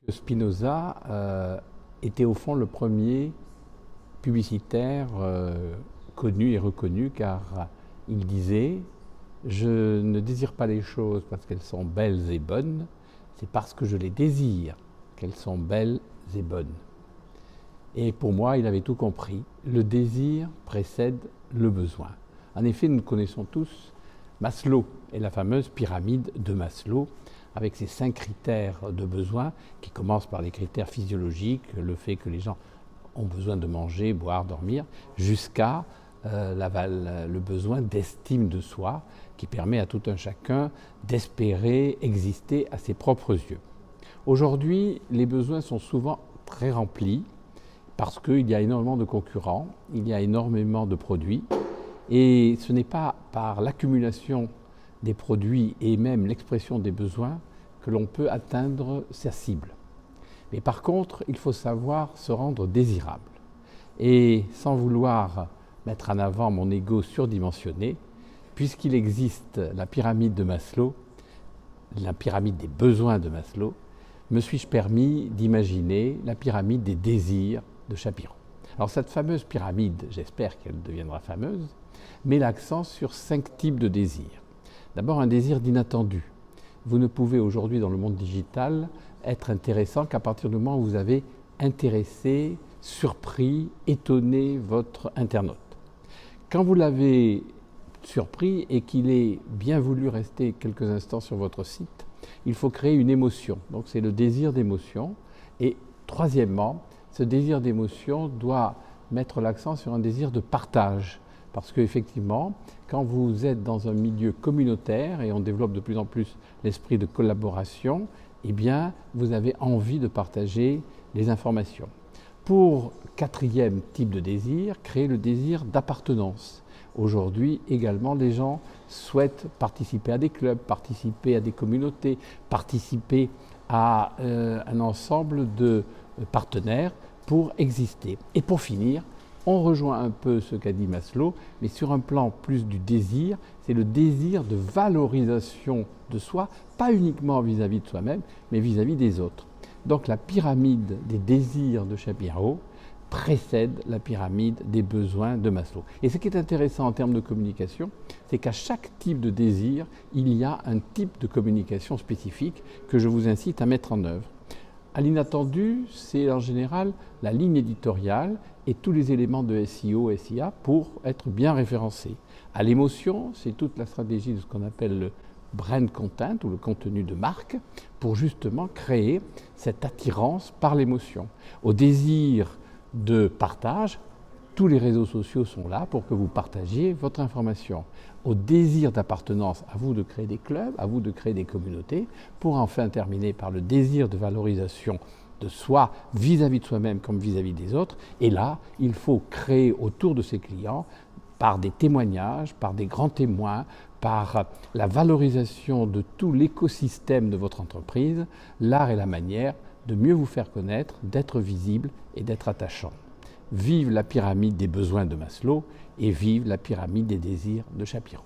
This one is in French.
Spinoza était au fond le premier publicitaire connu et reconnu, car il disait « Je ne désire pas les choses parce qu'elles sont belles et bonnes, c'est parce que je les désire qu'elles sont belles et bonnes. » Et pour moi, il avait tout compris. Le désir précède le besoin. En effet, nous connaissons tous Maslow et la fameuse pyramide de Maslow, avec ses 5 critères de besoin, qui commencent par les critères physiologiques, le fait que les gens ont besoin de manger, boire, dormir, jusqu'à le besoin d'estime de soi, qui permet à tout un chacun d'espérer exister à ses propres yeux. Aujourd'hui, les besoins sont souvent très remplis, parce qu'il y a énormément de concurrents, il y a énormément de produits, et ce n'est pas par l'accumulation des produits et même l'expression des besoins que l'on peut atteindre sa cible. Mais par contre, il faut savoir se rendre désirable. Et sans vouloir mettre en avant mon ego surdimensionné, puisqu'il existe la pyramide de Maslow, la pyramide des besoins de Maslow, me suis-je permis d'imaginer la pyramide des désirs de Shapiro. Alors cette fameuse pyramide, j'espère qu'elle deviendra fameuse, met l'accent sur 5 types de désirs. D'abord, un désir d'inattendu. Vous ne pouvez aujourd'hui dans le monde digital être intéressant qu'à partir du moment où vous avez intéressé, surpris, étonné votre internaute. Quand vous l'avez surpris et qu'il ait bien voulu rester quelques instants sur votre site, il faut créer une émotion. Donc c'est le désir d'émotion. Et troisièmement, ce désir d'émotion doit mettre l'accent sur un désir de partage. Parce qu'effectivement, quand vous êtes dans un milieu communautaire et on développe de plus en plus l'esprit de collaboration, eh bien, vous avez envie de partager les informations. Pour 4e type de désir, créer le désir d'appartenance. Aujourd'hui, également, les gens souhaitent participer à des clubs, participer à des communautés, participer à un ensemble de partenaires pour exister. Et pour finir, on rejoint un peu ce qu'a dit Maslow, mais sur un plan plus du désir, c'est le désir de valorisation de soi, pas uniquement vis-à-vis de soi-même, mais vis-à-vis des autres. Donc la pyramide des désirs de Shapiro précède la pyramide des besoins de Maslow. Et ce qui est intéressant en termes de communication, c'est qu'à chaque type de désir, il y a un type de communication spécifique que je vous incite à mettre en œuvre. À l'inattendu, c'est en général la ligne éditoriale et tous les éléments de SEO, SIA pour être bien référencés. À l'émotion, c'est toute la stratégie de ce qu'on appelle le brand content ou le contenu de marque pour justement créer cette attirance par l'émotion. Au désir de partage, tous les réseaux sociaux sont là pour que vous partagiez votre information. Au désir d'appartenance, à vous de créer des clubs, à vous de créer des communautés, pour enfin terminer par le désir de valorisation de soi vis-à-vis de soi-même comme vis-à-vis des autres. Et là, il faut créer autour de ses clients, par des témoignages, par des grands témoins, par la valorisation de tout l'écosystème de votre entreprise, l'art et la manière de mieux vous faire connaître, d'être visible et d'être attachant. Vive la pyramide des besoins de Maslow et vive la pyramide des désirs de Shapiro.